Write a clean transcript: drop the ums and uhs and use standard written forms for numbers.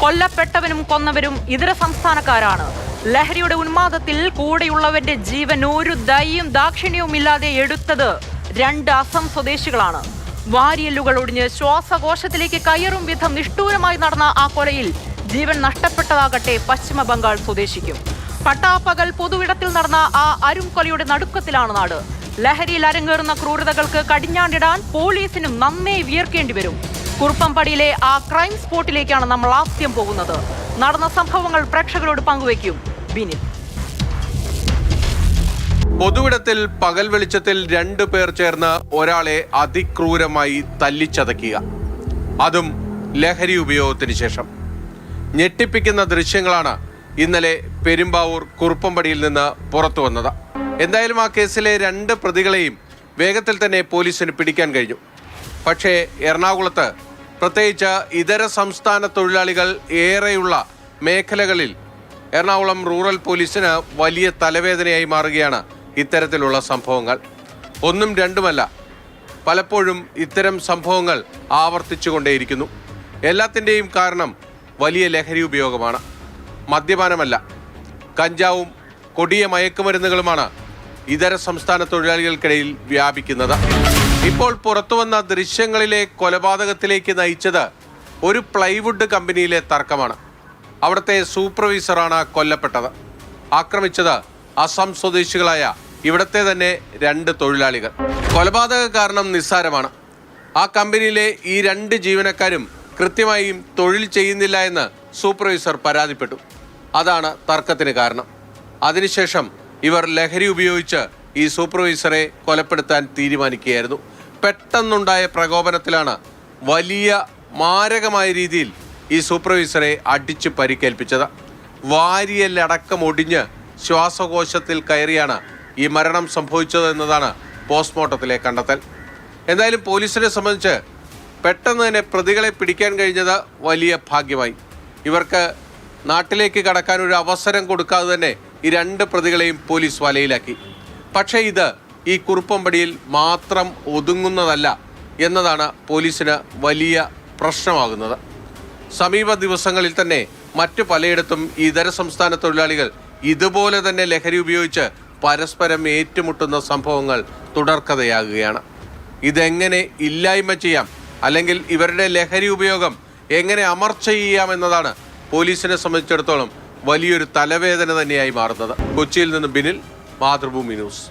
കൊല്ലപ്പെട്ടവനും കൊന്നവരും ഇതര സംസ്ഥാനക്കാരാണ്. ലഹരിയുടെ ഉന്മാദത്തിൽ കൂടെയുള്ളവന്റെ ജീവൻ ഒരു ദയയും ദാക്ഷിണ്യവും ഇല്ലാതെ എടുത്തത് 2 അസം സ്വദേശികളാണ്. വാരിയല്ലുകൾ ഒടിഞ്ഞ് ശ്വാസകോശത്തിലേക്ക് കയറും വിധം നിഷ്ഠൂരമായി നടന്ന ആ കൊലയിൽ ജീവൻ നഷ്ടപ്പെട്ടതാകട്ടെ പശ്ചിമ ബംഗാൾ സ്വദേശിക്കും. പട്ടാപ്പകൽ പൊതുവിടത്തിൽ നടന്ന ആ അരുംകൊലയുടെ നടുക്കത്തിലാണ് നാട്. ലഹരിയിൽ അരങ്ങേറുന്ന ക്രൂരതകൾക്ക് കടിഞ്ഞാണ്ടിടാൻ പോലീസിനും നന്നേ വിയർക്കേണ്ടി വരും. കുറുപ്പംപടിയിലെ ആ ക്രൈം സ്പോട്ടിലേക്കാണ് നമ്മൾ ആദ്യം പോകുന്നത്. നടന്ന സംഭവങ്ങൾ പ്രേക്ഷകരോട് പങ്കുവയ്ക്കും ബിനിൽ. പൊതുവിടത്തിൽ പകൽ വെളിച്ചത്തിൽ 2 പേർ ചേർന്ന് ഒരാളെ അതിക്രൂരമായി തല്ലിച്ചതയ്ക്കുക, അതും ലഹരി ഉപയോഗത്തിന് ശേഷം. ഞെട്ടിപ്പിക്കുന്ന ദൃശ്യങ്ങളാണ് ഇന്നലെ പെരുമ്പാവൂർ കുറുപ്പംപടിയിൽ നിന്ന് പുറത്തു വന്നത്. എന്തായാലും ആ കേസിലെ 2 പ്രതികളെയും വേഗത്തിൽ തന്നെ പോലീസിന് പിടിക്കാൻ കഴിഞ്ഞു. പക്ഷേ എറണാകുളത്ത്, പ്രത്യേകിച്ച് ഇതര സംസ്ഥാന തൊഴിലാളികൾ ഏറെയുള്ള മേഖലകളിൽ എറണാകുളം റൂറൽ പോലീസിന് വലിയ തലവേദനയായി മാറുകയാണ് ഇത്തരത്തിലുള്ള സംഭവങ്ങൾ. 1ഉം 2ഉമല്ല, പലപ്പോഴും ഇത്തരം സംഭവങ്ങൾ ആവർത്തിച്ചുകൊണ്ടേയിരിക്കുന്നു. എല്ലാത്തിൻ്റെയും കാരണം വലിയ ലഹരി ഉപയോഗമാണ്. മദ്യപാനമല്ല, കഞ്ചാവും കൊടിയ മയക്കുമരുന്നുകളുമാണ് ഇതര സംസ്ഥാന തൊഴിലാളികൾക്കിടയിൽ വ്യാപിക്കുന്നത്. ഇപ്പോൾ പുറത്തുവന്ന ദൃശ്യങ്ങളിലെ കൊലപാതകത്തിലേക്ക് നയിച്ചത് ഒരു പ്ലൈവുഡ് കമ്പനിയിലെ തർക്കമാണ്. അവിടുത്തെ സൂപ്പർവൈസറാണ് കൊല്ലപ്പെട്ടത്. ആക്രമിച്ചത് അസം സ്വദേശികളായ ഇവിടത്തെ തന്നെ 2 തൊഴിലാളികൾ. കൊലപാതക കാരണം നിസ്സാരമാണ്. ആ കമ്പനിയിലെ ഈ 2 ജീവനക്കാരും കൃത്യമായും തൊഴിൽ ചെയ്യുന്നില്ല എന്ന് സൂപ്പർവൈസർ പരാതിപ്പെട്ടു. അതാണ് തർക്കത്തിന് കാരണം. അതിനുശേഷം ഇവർ ലഹരി ഉപയോഗിച്ച് ഈ സൂപ്പർവൈസറെ കൊലപ്പെടുത്താൻ തീരുമാനിക്കുകയായിരുന്നു. പെട്ടെന്നുണ്ടായ പ്രകോപനത്തിലാണ് വലിയ മാരകമായ രീതിയിൽ ഈ സൂപ്പർവൈസറെ അടിച്ച് പരിക്കേൽപ്പിച്ചത്. വാരിയല്ലടക്കം ഒടിഞ്ഞ് ശ്വാസകോശത്തിൽ കയറിയാണ് ഈ മരണം സംഭവിച്ചത് എന്നതാണ് പോസ്റ്റ്മോർട്ടത്തിലെ കണ്ടെത്തൽ. എന്തായാലും പോലീസിനെ സംബന്ധിച്ച് പെട്ടെന്ന് തന്നെ പ്രതികളെ പിടിക്കാൻ കഴിഞ്ഞത് വലിയ ഭാഗ്യമായി. ഇവർക്ക് നാട്ടിലേക്ക് കടക്കാൻ ഒരു അവസരം കൊടുക്കാതെ തന്നെ ഈ 2 പ്രതികളെയും പോലീസ് വലയിലാക്കി. പക്ഷേ ഇത് ഈ കുറുപ്പംപടിയിൽ മാത്രം ഒതുങ്ങുന്നതല്ല എന്നതാണ് പോലീസിന് വലിയ പ്രശ്നമാകുന്നത്. സമീപ ദിവസങ്ങളിൽ തന്നെ മറ്റു പലയിടത്തും ഇതര സംസ്ഥാന തൊഴിലാളികൾ ഇതുപോലെ തന്നെ ലഹരി ഉപയോഗിച്ച് പരസ്പരം ഏറ്റുമുട്ടുന്ന സംഭവങ്ങൾ തുടർക്കഥയാകുകയാണ്. ഇതെങ്ങനെ ഇല്ലായ്മ ചെയ്യാം, അല്ലെങ്കിൽ ഇവരുടെ ലഹരി ഉപയോഗം എങ്ങനെ അമർച്ച ചെയ്യാം എന്നതാണ് പോലീസിനെ സംബന്ധിച്ചിടത്തോളം വലിയൊരു തലവേദന തന്നെയായി മാറുന്നത്. കൊച്ചിയിൽ നിന്ന് ബിനിൽ, മാതൃഭൂമി ന്യൂസ്.